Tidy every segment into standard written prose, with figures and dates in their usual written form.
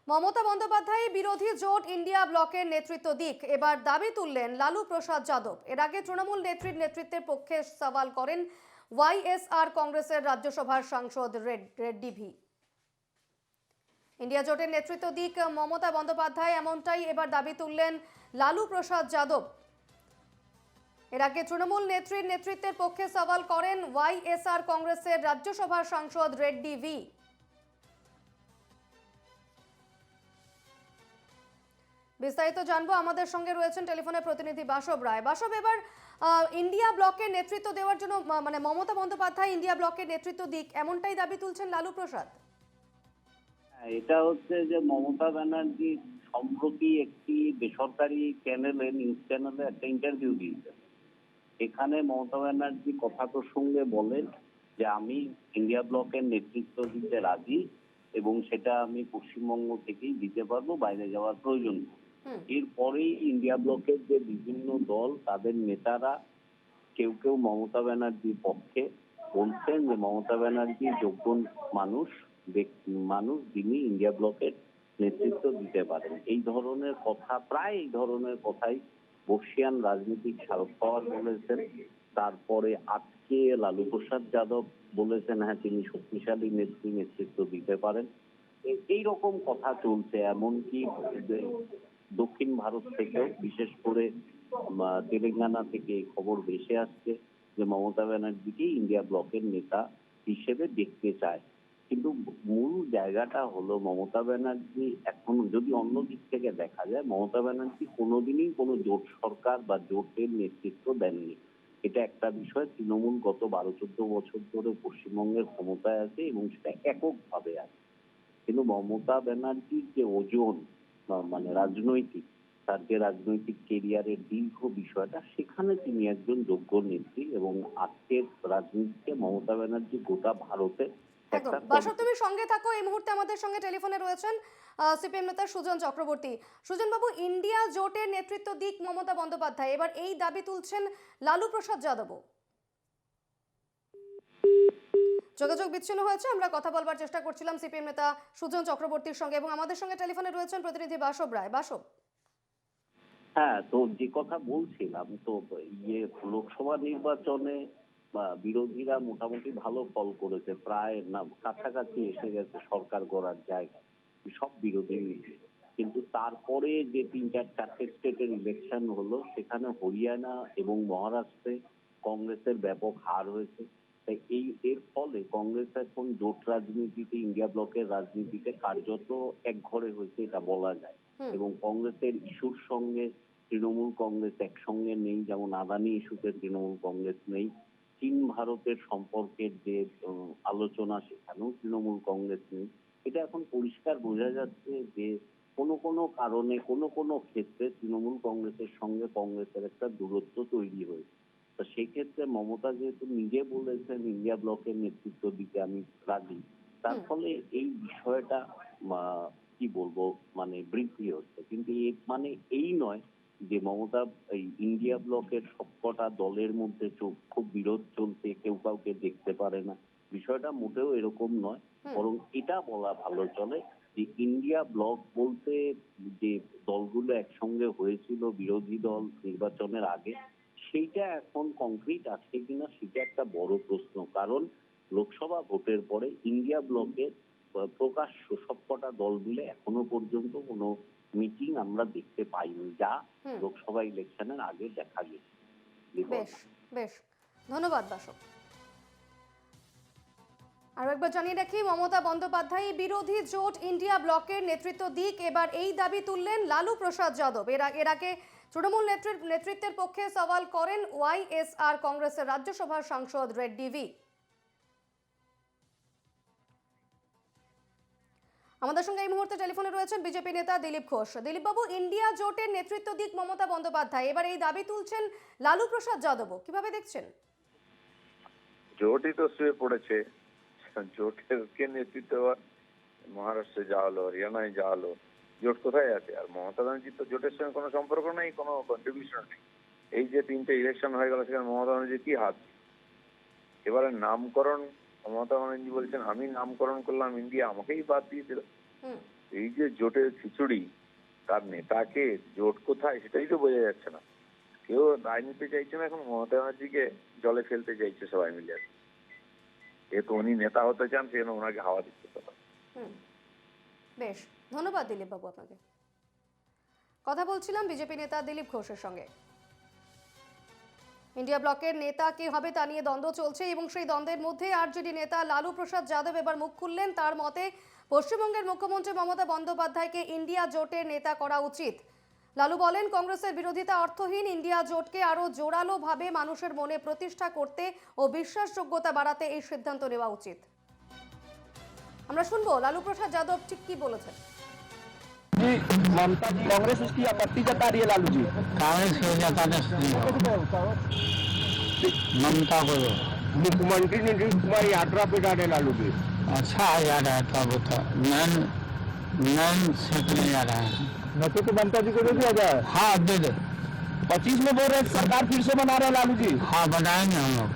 মমতা বন্দ্যোপাধ্যায় বিরোধী জোট ইন্ডিয়া ব্লকের নেতৃত্ব দিক, এবার দাবি তুললেন লালু প্রসাদ যাদব। এর আগে তৃণমূল নেত্রীর নেতৃত্বের পক্ষে সওয়াল করেন ওয়াইএসআর কংগ্রেসের রাজ্যসভার সাংসদ রেড্ডি ভি। ইন্ডিয়া জোটের নেতৃত্ব দিক মমতা বন্দ্যোপাধ্যায়, এমনটাই এবার দাবি তুললেন লালু প্রসাদ যাদব। এর আগে তৃণমূল নেত্রীর নেতৃত্বের পক্ষে সওয়াল করেন ওয়াইএসআর কংগ্রেসের রাজ্যসভার সাংসদ রেড্ডি ভি। বিস্তারিত জানবো, আমাদের সঙ্গে রয়েছেন টেলিফোনে প্রতিনিধি বাসব রায়। বাসব, এবার ইন্ডিয়া ব্লকের নেতৃত্ব দেওয়ার জন্য মানে মমতা বন্দ্যোপাধ্যায় ইন্ডিয়া ব্লকের নেতৃত্ব দিক, এমনটাই দাবি তুলছেন লালু প্রসাদ। এটা হচ্ছে যে মমতা ব্যানার্জি সম্প্রতি একটি বেসরকারি চ্যানেলে, নিউজ চ্যানেলে একটা ইন্টারভিউ দিয়েছেন। এখানে মমতা ব্যানার্জি কথা প্রসঙ্গে বলেন যে আমি ইন্ডিয়া ব্লকের নেতৃত্ব দিতে রাজি এবং সেটা আমি পশ্চিমবঙ্গ থেকেই দিতে পারবো, বাইরে যাওয়ার প্রয়োজন নেই। এরপরেই ইন্ডিয়া ব্লকের যে বিভিন্ন দল, তাদের নেতারা কেউ কেউ মমতা ব্যানার্জির পক্ষে বলছেন যে মমতা ব্যানার্জি যোগ্য মানুষ যিনি ইন্ডিয়া ব্লকের নেতৃত্ব দিতে পারেন। এই ধরনের কথা, প্রায় এই ধরনের কথাই বর্ষিয়ান রাজনীতিক শারদ পাওয়ার বলেছেন। তারপরে আজকে লালু প্রসাদ যাদব বলেছেন হ্যাঁ তিনি শক্তিশালী নেতৃত্ব দিতে পারেন। এইরকম কথা চলছে। এমনকি দক্ষিণ ভারত থেকেও, বিশেষ করে তেলেঙ্গানা থেকে খবর ভেসে আসছে যে মমতা ব্যানার্জিকে ইন্ডিয়া ব্লকের নেতা হিসেবে দেখতে চায়। কিন্তু মূল জায়গাটা হলো মমতা ব্যানার্জি এখন, যদি অন্য দিক থেকে দেখা যায়, মমতা ব্যানার্জি কোনোদিনই কোনো জোট সরকার বা জোটের নেতৃত্ব দেননি। এটা একটা বিষয়। তৃণমূল গত 12-14 বছর ধরে পশ্চিমবঙ্গের ক্ষমতায় আছে এবং সেটা এককভাবে আছে। কিন্তু মমতা ব্যানার্জির যে ওজন, মানে রাজনৈতিক, তার যে রাজনৈতিক কেরিয়ারের দীর্ঘ বিষয়টা, সেখানে তিনি একজন যোগ্য নেত্রী এবং আজকের রাজনীতিতে মমতা ব্যানার্জি গোটা ভারতে একদম। বাসব, তুমি সঙ্গে থাকো। এই মুহূর্তে আমাদের সঙ্গে টেলিফোনে রয়েছেন সিপিএম নেতা সুজন চক্রবর্তী। সুজন বাবু, ইন্ডিয়া জোটের নেতৃত্ব দিক মমতা বন্দ্যোপাধ্যায়, এবার এই দাবি তুলছেন লালু প্রসাদ যাদব। যোগাযোগ বিচ্ছিন্ন হয়েছে, আমরা কথা বলবার চেষ্টা করছিলাম সিপিএম নেতা সুজন চক্রবর্তীর সঙ্গে, এবং আমাদের সঙ্গে টেলিফোনে রয়েছেন প্রতিনিধি বাসব রায়। বাসব, হ্যাঁ, তো যে কথা বলছিলাম, তো লোকসভা নির্বাচনে বিরোধীরা মোটামুটি ভালো ফল করেছে, প্রায় না কাছাকাছি এসে গেছে সরকার গড়ার জায়গায় সব বিরোধী মিলে। কিন্তু তারপরে যে 3-4 স্টেটের ইলেকশন হলো, সেখানে হরিয়ানা এবং মহারাষ্ট্রে কংগ্রেসের ব্যাপক হার হয়েছে। তাই এর ফলে কংগ্রেস এখন জোট রাজনীতিতে, ইন্ডিয়া ব্লকের রাজনীতিতে কার্যত একঘরে হয়েছে, এটা বলা যায়। এবং কংগ্রেসের ইস্যুর সঙ্গে তৃণমূল কংগ্রেস একসঙ্গে নেই। যেমন আদানি ইস্যুতে তৃণমূল কংগ্রেস নেই। চীন ভারতের সম্পর্কের যে আলোচনা, সেখানেও তৃণমূল কংগ্রেস নেই। এটা এখন পরিষ্কার বোঝা যাচ্ছে যে কোনো কোনো কারণে, কোনো কোনো ক্ষেত্রে তৃণমূল কংগ্রেসের সঙ্গে কংগ্রেসের একটা দূরত্ব তৈরি হয়েছে। তো সেক্ষেত্রে মমতা যেহেতু নিজে বলেছেন ইন্ডিয়া ব্লকের নেতৃত্ব দিতে আমি রাজি, তার ফলে এই বিষয়টা কি বলবো, মানে বৃদ্ধি হচ্ছে। কিন্তু এর মানে এই নয় যে মমতা এই ইন্ডিয়া ব্লকের সবকটা দলের মধ্যে খুব বিরোধ চলছে, কেউ কাউকে দেখতে পারে না। বিষয়টা মোটেও এরকম নয়। বরং এটা বলা ভালো চলে যে ইন্ডিয়া ব্লক বলতে যে দলগুলো একসঙ্গে হয়েছিল বিরোধী দল নির্বাচনের আগে, সেইটা এখন কংক্রিট আছে কিনা সেটা একটা বড় প্রশ্ন। কারণ লোকসভা ভোটের পরে ইন্ডিয়া ব্লকের প্রকাশ্য সবকটা দল মিলে এখনো পর্যন্ত কোনো মিটিং আমরা দেখতে পাইনি, যা লোকসভা ইলেকশনের আগে দেখা গেছে। বেশ বেশ, ধন্যবাদ বাসব। আরো একবার জানিয়ে রাখি, মমতা বন্দ্যোপাধ্যায় বিরোধী জোট ইন্ডিয়া ব্লকের নেতৃত্ব দিক, এবার এই দাবি তুললেন লালু প্রসাদ যাদব। এর আগে তৃণমূল নেতৃত্বের পক্ষে সওয়াল করেন ওয়াইএসআর কংগ্রেসের রাজ্যসভার সাংসদ রেড্ডি ভি। আমাদের সঙ্গে এই মুহূর্তে টেলিফোনে রয়েছেন বিজেপি নেতা দিলীপ ঘোষ। দিলীপ বাবু, ইন্ডিয়া জোটের নেতৃত্ব দিক মমতা বন্দ্যোপাধ্যায়, এবার এই দাবি তুলছেন লালু প্রসাদ যাদব, কিভাবে দেখছেন? জোটই তো শুয়ে পড়েছে। জোটের কে নেতৃত্ব, মহারাষ্ট্রে যা হলো, হরিয়ানায় যা হলো, জোট কোথায় আছে? আর মমতা ব্যানার্জির তো জোটের সঙ্গে কোনো সম্পর্ক নেই, কোনো কন্ট্রিবিউশন নেই। এই যে 3টে ইলেকশন হয়ে গেল, সেখানে মমতা ব্যানার্জি কি হাত? এবারে নামকরণ, মমতা ব্যানার্জি বলছেন আমি নামকরণ করলাম ইন্ডিয়া, আমাকেই বাদ দিয়ে দিল। এই যে জোটের খিচুড়ি, তার নেতাকে, জোট কোথায় সেটাই তো বোঝা যাচ্ছে না। কেউ রায় নিতে চাইছে না, এখন মমতা ব্যানার্জিকে জলে ফেলতে চাইছে সবাই মিলে। যেহেতু উনি নেতা হতে চান, সেজন্য ওনাকে হাওয়া দিচ্ছে কথা। বেশ, ধন্যবাদ দিলীপ বাবু আপনাকে। কথা বলছিলাম বিজেপি নেতা দিলীপ ঘোষের সঙ্গে। ইন্ডিয়া ব্লকের নেতা কে হবে তা নিয়ে দ্বন্দ্ব চলছে এবং সেই দ্বন্দ্বের মধ্যে আরজেডি নেতা লালু প্রসাদ যাদব এবার মুখ খুললেন। তার মতে পশ্চিমবঙ্গের মুখ্যমন্ত্রী মমতা বন্দ্যোপাধ্যায়কে ইন্ডিয়া জোটের নেতা করা উচিত। লালু বলেন, কংগ্রেসের বিরোধিতা অর্থহীন। ইন্ডিয়া জোটকে আরো জোরালোভাবে মানুষের মনে প্রতিষ্ঠা করতে ও বিশ্বাসযোগ্যতা বাড়াতে এই সিদ্ধান্ত নেওয়া উচিত। আমরা শুনবো লালু प्रसाद यादव ठीक की बोलेছেন। जी ममता जी कांग्रेस उसकी आपत्ति जता रही है लालू जी। कांग्रेस को जताने ममता को मुख्यमंत्री नीतीश कुमार यात्रा पे जा रहे लालू जी। अच्छा जा रहा है, तब तो नैन सेकने जा रहा है। नशे तो ममता जी को दे दिया जाए। हाँ दे दे। 25 में बोल रहे सरकार फिर से बना रहे लालू जी। हाँ बनाएंगे हम लोग।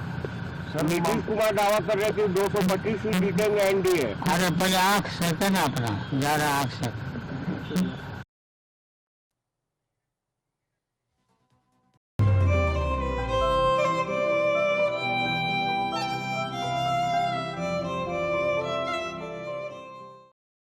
नीतीश कुमार दावा कर रहे थे 225 सीट जीतेंगे एनडीए। अरे पहले आँख सेके ना अपना, जा रहा आँख सेक।